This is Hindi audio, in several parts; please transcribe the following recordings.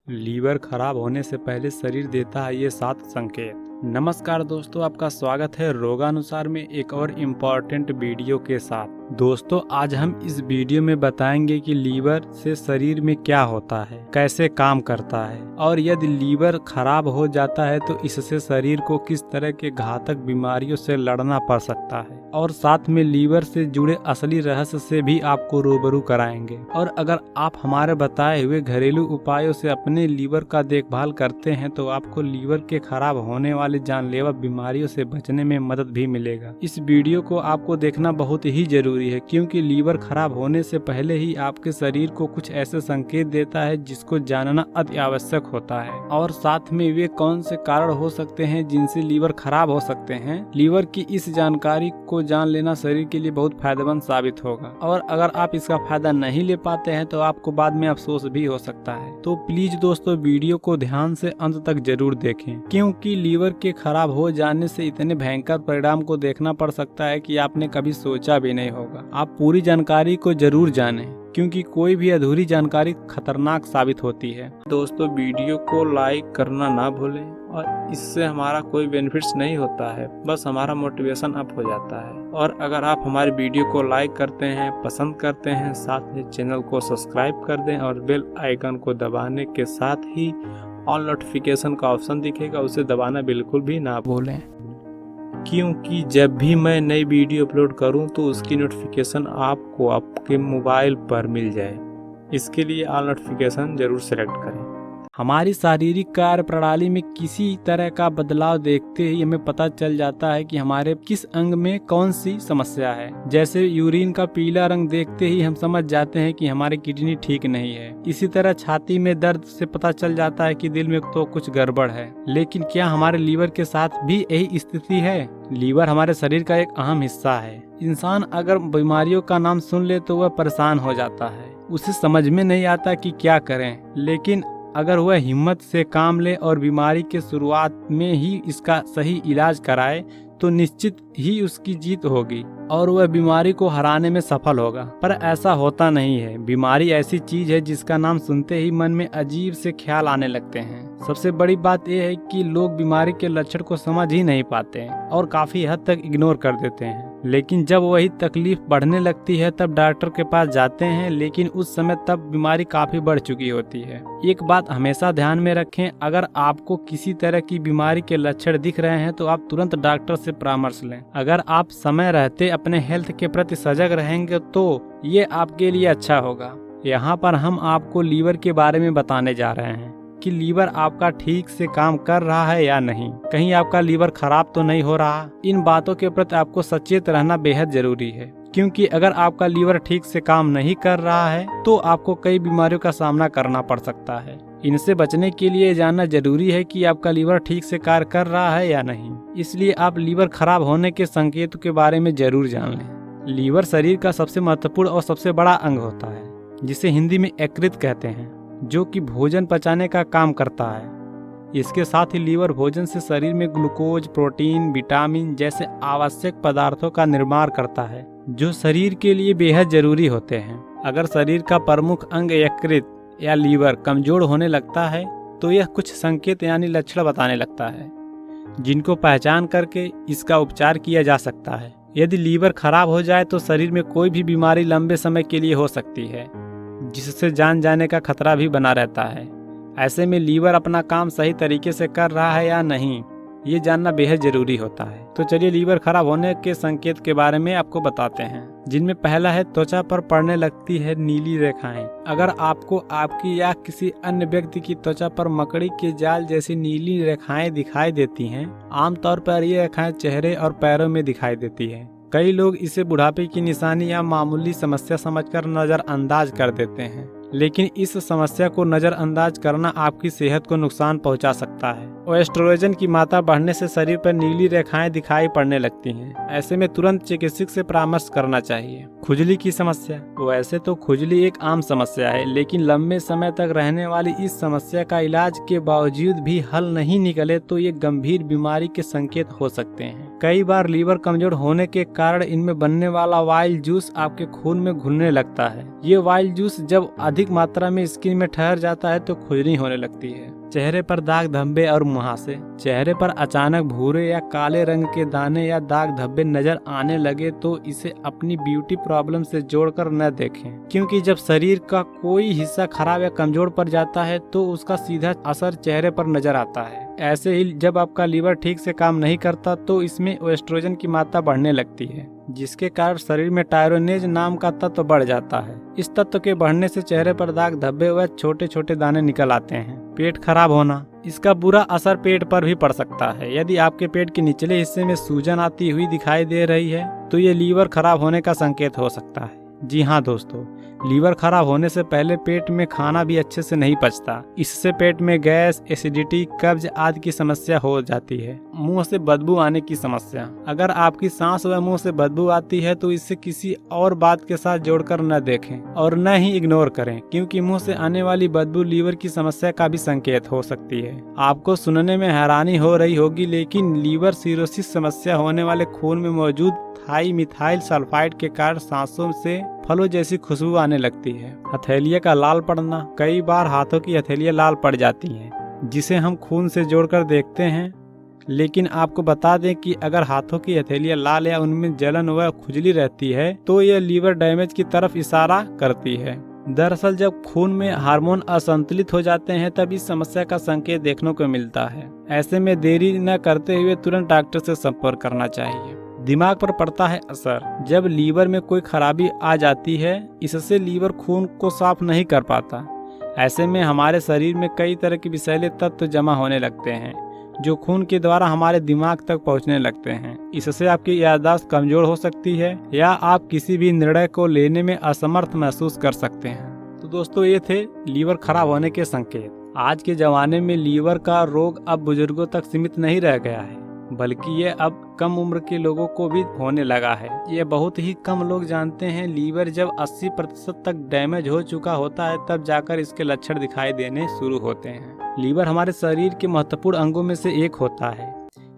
लीवर खराब होने से पहले शरीर देता है ये 7 संकेत। नमस्कार दोस्तों, आपका स्वागत है रोगानुसार में एक और इम्पॉर्टेंट वीडियो के साथ। दोस्तों, आज हम इस वीडियो में बताएंगे कि लीवर से शरीर में क्या होता है, कैसे काम करता है और यदि लीवर खराब हो जाता है तो इससे शरीर को किस तरह के घातक बीमारियों से लड़ना पड़ सकता है, और साथ में लीवर से जुड़े असली रहस्य से भी आपको रूबरू कराएंगे। और अगर आप हमारे बताए हुए घरेलू उपायों से अपने लीवर का देखभाल करते हैं तो आपको लीवर के खराब होने वाले जानलेवा बीमारियों से बचने में मदद भी मिलेगा। इस वीडियो को आपको देखना बहुत ही जरूरी है, क्योंकि लीवर खराब होने से पहले ही आपके शरीर को कुछ ऐसे संकेत देता है जिसको जानना अति आवश्यक होता है। और साथ में वे कौन से कारण हो सकते हैं जिनसे लीवर खराब हो सकते हैं। लीवर की इस जानकारी को जान लेना शरीर के लिए बहुत फायदेमंद साबित होगा, और अगर आप इसका फायदा नहीं ले पाते हैं तो आपको बाद में अफसोस भी हो सकता है। तो प्लीज दोस्तों, वीडियो को ध्यान से अंत तक जरूर देखें, क्योंकि लीवर के खराब हो जाने से इतने भयंकर परिणाम को देखना पड़ सकता है कि आपने कभी सोचा भी नहीं होगा। आप पूरी जानकारी को जरूर जानें, क्योंकि कोई भी अधूरी जानकारी खतरनाक साबित होती है। दोस्तों, वीडियो को लाइक करना ना भूलें, और इससे हमारा कोई बेनिफिट्स नहीं होता है, बस हमारा मोटिवेशन अप हो जाता है। और अगर आप हमारी वीडियो को लाइक करते हैं, पसंद करते हैं, साथ में चैनल को सब्सक्राइब कर दें और बेल आइकन को दबाने के साथ ही ऑल नोटिफिकेशन का ऑप्शन दिखेगा, उसे दबाना बिल्कुल भी ना भूलें, क्योंकि जब भी मैं नई वीडियो अपलोड करूं तो उसकी नोटिफिकेशन आपको आपके मोबाइल पर मिल जाए। इसके लिए ऑल नोटिफिकेशन जरूर सेलेक्ट करें। हमारी शारीरिक कार्य प्रणाली में किसी तरह का बदलाव देखते ही हमें पता चल जाता है कि हमारे किस अंग में कौन सी समस्या है। जैसे यूरिन का पीला रंग देखते ही हम समझ जाते हैं कि हमारी किडनी ठीक नहीं है। इसी तरह छाती में दर्द से पता चल जाता है कि दिल में तो कुछ गड़बड़ है। लेकिन क्या हमारे लीवर के साथ भी यही स्थिति है? लीवर हमारे शरीर का एक अहम हिस्सा है। इंसान अगर बीमारियों का नाम सुन ले तो वह परेशान हो जाता है, उसे समझ में नहीं आता कि क्या करें। लेकिन अगर वह हिम्मत से काम ले और बीमारी के शुरुआत में ही इसका सही इलाज कराए तो निश्चित ही उसकी जीत होगी और वह बीमारी को हराने में सफल होगा। पर ऐसा होता नहीं है। बीमारी ऐसी चीज है जिसका नाम सुनते ही मन में अजीब से ख्याल आने लगते हैं। सबसे बड़ी बात यह है कि लोग बीमारी के लक्षण को समझ ही नहीं पाते हैं और काफी हद तक इग्नोर कर देते हैं। लेकिन जब वही तकलीफ बढ़ने लगती है तब डॉक्टर के पास जाते हैं, लेकिन उस समय तब बीमारी काफी बढ़ चुकी होती है। एक बात हमेशा ध्यान में रखें, अगर आपको किसी तरह की बीमारी के लक्षण दिख रहे हैं तो आप तुरंत डॉक्टर से परामर्श लें। अगर आप समय रहते अपने हेल्थ के प्रति सजग रहेंगे तो ये आपके लिए अच्छा होगा। यहाँ पर हम आपको लीवर के बारे में बताने जा रहे हैं कि लीवर आपका ठीक से काम कर रहा है या नहीं, कहीं आपका लीवर खराब तो नहीं हो रहा। इन बातों के प्रति आपको सचेत रहना बेहद जरूरी है, क्योंकि अगर आपका लीवर ठीक से काम नहीं कर रहा है तो आपको कई बीमारियों का सामना करना पड़ सकता है। इनसे बचने के लिए जानना जरूरी है कि आपका लीवर ठीक से कार्य कर रहा है या नहीं। इसलिए आप लीवर खराब होने के संकेतों के बारे में जरूर जान लें। लीवर शरीर का सबसे महत्वपूर्ण और सबसे बड़ा अंग होता है, जिसे हिंदी में यकृत कहते हैं, जो कि भोजन पचाने का काम करता है। इसके साथ ही लीवर भोजन से शरीर में ग्लूकोज, प्रोटीन, विटामिन जैसे आवश्यक पदार्थों का निर्माण करता है, जो शरीर के लिए बेहद जरूरी होते हैं। अगर शरीर का प्रमुख अंग यकृत या लीवर कमजोर होने लगता है तो यह कुछ संकेत यानी लक्षण बताने लगता है, जिनको पहचान करके इसका उपचार किया जा सकता है। यदि लीवर खराब हो जाए तो शरीर में कोई भी बीमारी लंबे समय के लिए हो सकती है, जिससे जान जाने का खतरा भी बना रहता है। ऐसे में लीवर अपना काम सही तरीके से कर रहा है या नहीं, ये जानना बेहद जरूरी होता है। तो चलिए लीवर खराब होने के संकेत के बारे में आपको बताते हैं, जिनमें पहला है त्वचा पर पड़ने लगती है नीली रेखाएं। अगर आपको आपकी या किसी अन्य व्यक्ति की त्वचा पर मकड़ी के जाल जैसी नीली रेखाएं दिखाई देती हैं, आमतौर पर ये रेखाएं चेहरे और पैरों में दिखाई देती है। कई लोग इसे बुढ़ापे की निशानी या मामूली समस्या समझकर नजरअंदाज कर देते हैं, लेकिन इस समस्या को नजरअंदाज करना आपकी सेहत को नुकसान पहुंचा सकता है। एस्ट्रोजन की मात्रा बढ़ने से शरीर पर नीली रेखाएं दिखाई पड़ने लगती हैं। ऐसे में तुरंत चिकित्सक से परामर्श करना चाहिए। खुजली की समस्या, वैसे तो खुजली एक आम समस्या है, लेकिन लंबे समय तक रहने वाली इस समस्या का इलाज के बावजूद भी हल नहीं निकले तो ये गंभीर बीमारी के संकेत हो सकते हैं। कई बार लीवर कमजोर होने के कारण इनमें बनने वाला वाइल जूस आपके खून में घुलने लगता है। ये वाइल जूस जब अधिक मात्रा में स्किन में ठहर जाता है तो खुजली होने लगती है। चेहरे पर दाग धब्बे और मुहासे। चेहरे पर अचानक भूरे या काले रंग के दाने या दाग धब्बे नजर आने लगे तो इसे अपनी ब्यूटी प्रॉब्लम से जोड़कर न देखें, क्योंकि जब शरीर का कोई हिस्सा खराब या कमजोर पड़ जाता है तो उसका सीधा असर चेहरे पर नजर आता है। ऐसे ही जब आपका लीवर ठीक से काम नहीं करता तो इसमें एस्ट्रोजन की मात्रा बढ़ने लगती है, जिसके कारण शरीर में टायरोनेज नाम का तत्व बढ़ जाता है। इस तत्व के बढ़ने से चेहरे पर दाग धब्बे व छोटे छोटे दाने निकल आते हैं। पेट खराब होना। इसका बुरा असर पेट पर भी पड़ सकता है। यदि आपके पेट के निचले हिस्से में सूजन आती हुई दिखाई दे रही है तो ये लीवर खराब होने का संकेत हो सकता है। जी हाँ दोस्तों, लीवर खराब होने से पहले पेट में खाना भी अच्छे से नहीं पचता। इससे पेट में गैस, एसिडिटी, कब्ज आदि की समस्या हो जाती है। मुंह से बदबू आने की समस्या। अगर आपकी सांस व मुंह से बदबू आती है तो इसे किसी और बात के साथ जोड़कर न देखें और न ही इग्नोर करें, क्योंकि मुंह से आने वाली बदबू लीवर की समस्या का भी संकेत हो सकती है। आपको सुनने में हैरानी हो रही होगी, लेकिन लीवर सिरोसिस समस्या होने वाले खून में मौजूद थाई मिथाइल सल्फाइड के कारण सांसों से फलों जैसी खुशबू आने लगती है। हथेलियों का लाल पड़ना। कई बार हाथों की हथेलियां लाल पड़ जाती हैं, जिसे हम खून से जोड़कर देखते हैं, लेकिन आपको बता दें कि अगर हाथों की हथेलियां लाल या उनमें जलन व खुजली रहती है तो यह लीवर डैमेज की तरफ इशारा करती है। दरअसल जब खून में हार्मोन असंतुलित हो जाते हैं तब इस समस्या का संकेत देखने को मिलता है। ऐसे में देरी न करते हुए तुरंत डॉक्टर से संपर्क करना चाहिए। दिमाग पर पड़ता है असर। जब लीवर में कोई खराबी आ जाती है, इससे लीवर खून को साफ नहीं कर पाता। ऐसे में हमारे शरीर में कई तरह के विषैले तत्व जमा होने लगते हैं, जो खून के द्वारा हमारे दिमाग तक पहुंचने लगते हैं। इससे आपकी याददाश्त कमजोर हो सकती है या आप किसी भी निर्णय को लेने में असमर्थ महसूस कर सकते हैं। तो दोस्तों, ये थे लीवर खराब होने के संकेत। आज के जमाने में लीवर का रोग अब बुजुर्गों तक सीमित नहीं रह गया है, बल्कि ये अब कम उम्र के लोगों को भी होने लगा है। ये बहुत ही कम लोग जानते हैं। लीवर जब 80% तक डैमेज हो चुका होता है तब जाकर इसके लक्षण दिखाई देने शुरू होते हैं। लीवर हमारे शरीर के महत्वपूर्ण अंगों में से एक होता है।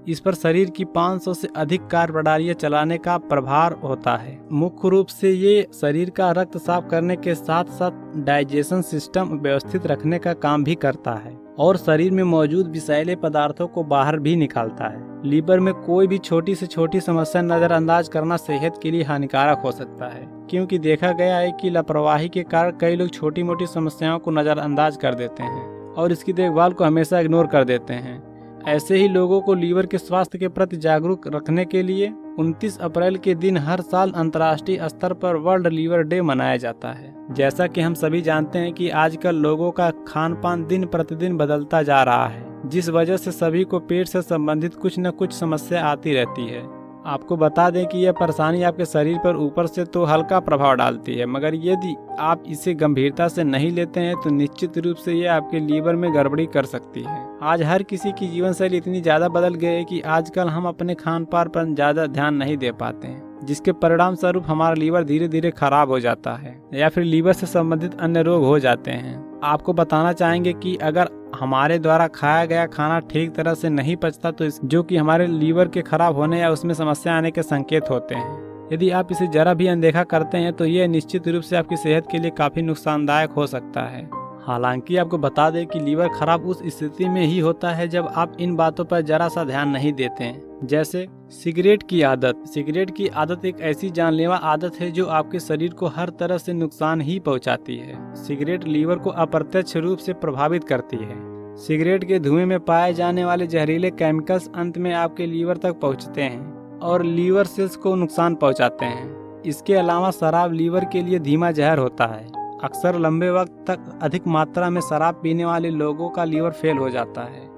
इस पर शरीर की 500 से अधिक कार्य प्रणालियां चलाने का प्रभार होता है। मुख्य रूप से ये शरीर का रक्त साफ करने के साथ साथ डाइजेशन सिस्टम व्यवस्थित रखने का काम भी करता है और शरीर में मौजूद विषैले पदार्थों को बाहर भी निकालता है। लीवर में कोई भी छोटी से छोटी समस्या नजरअंदाज करना सेहत के लिए हानिकारक हो सकता है, क्योंकि देखा गया है कि लापरवाही के कारण कई लोग छोटी मोटी समस्याओं को नजरअंदाज कर देते हैं और इसकी देखभाल को हमेशा इग्नोर कर देते हैं। ऐसे ही लोगों को लीवर के स्वास्थ्य के प्रति जागरूक रखने के लिए 29 अप्रैल के दिन हर साल अंतर्राष्ट्रीय स्तर पर वर्ल्ड लीवर डे मनाया जाता है। जैसा कि हम सभी जानते हैं कि आजकल लोगों का खान पान दिन प्रतिदिन बदलता जा रहा है, जिस वजह से सभी को पेट से संबंधित कुछ न कुछ समस्या आती रहती है। आपको बता दें कि यह परेशानी आपके शरीर पर ऊपर से तो हल्का प्रभाव डालती है, मगर यदि आप इसे गंभीरता से नहीं लेते हैं तो निश्चित रूप से यह आपके लीवर में गड़बड़ी कर सकती है। आज हर किसी की जीवन शैली इतनी ज्यादा बदल गई है कि आजकल हम अपने खान पान पर ज्यादा ध्यान नहीं दे पाते हैं, जिसके परिणाम स्वरूप हमारा लीवर धीरे धीरे खराब हो जाता है या फिर लीवर से संबंधित अन्य रोग हो जाते हैं। आपको बताना चाहेंगे कि अगर हमारे द्वारा खाया गया खाना ठीक तरह से नहीं पचता तो जो कि हमारे लीवर के खराब होने या उसमें समस्या आने के संकेत होते हैं। यदि आप इसे जरा भी अनदेखा करते हैं तो यह निश्चित रूप से आपकी सेहत के लिए काफी नुकसानदायक हो सकता है। हालांकि आपको बता दें कि लीवर खराब उस स्थिति में ही होता है जब आप इन बातों पर जरा सा ध्यान नहीं देते हैं। जैसे सिगरेट की आदत। सिगरेट की आदत एक ऐसी जानलेवा आदत है जो आपके शरीर को हर तरह से नुकसान ही पहुंचाती है। सिगरेट लीवर को अप्रत्यक्ष रूप से प्रभावित करती है। सिगरेट के धुएं में पाए जाने वाले जहरीले केमिकल्स अंत में आपके लीवर तक पहुंचते हैं और लीवर सेल्स को नुकसान पहुंचाते हैं। इसके अलावा शराब लीवर के लिए धीमा जहर होता है। अक्सर लंबे वक्त तक अधिक मात्रा में शराब पीने वाले लोगों का लीवर फेल हो जाता है।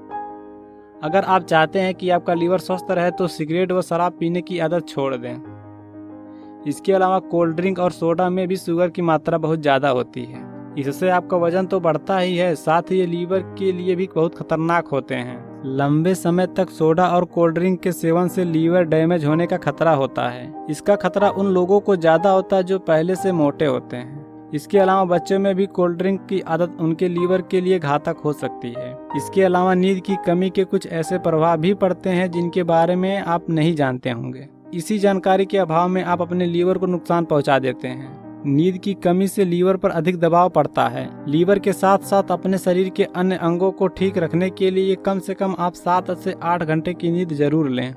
अगर आप चाहते हैं कि आपका लीवर स्वस्थ रहे तो सिगरेट व शराब पीने की आदत छोड़ दें। इसके अलावा कोल्ड ड्रिंक और सोडा में भी शुगर की मात्रा बहुत ज़्यादा होती है। इससे आपका वजन तो बढ़ता ही है, साथ ही ये लीवर के लिए भी बहुत खतरनाक होते हैं। लंबे समय तक सोडा और कोल्ड ड्रिंक के सेवन से लीवर डैमेज होने का खतरा होता है। इसका खतरा उन लोगों को ज़्यादा होता है जो पहले से मोटे होते हैं। इसके अलावा बच्चों में भी कोल्ड ड्रिंक की आदत उनके लीवर के लिए घातक हो सकती है। इसके अलावा नींद की कमी के कुछ ऐसे प्रभाव भी पड़ते हैं जिनके बारे में आप नहीं जानते होंगे। इसी जानकारी के अभाव में आप अपने लीवर को नुकसान पहुंचा देते हैं। नींद की कमी से लीवर पर अधिक दबाव पड़ता है। लीवर के साथ साथ अपने शरीर के अन्य अंगों को ठीक रखने के लिए कम से कम आप 7 से 8 घंटे की नींद जरूर लें।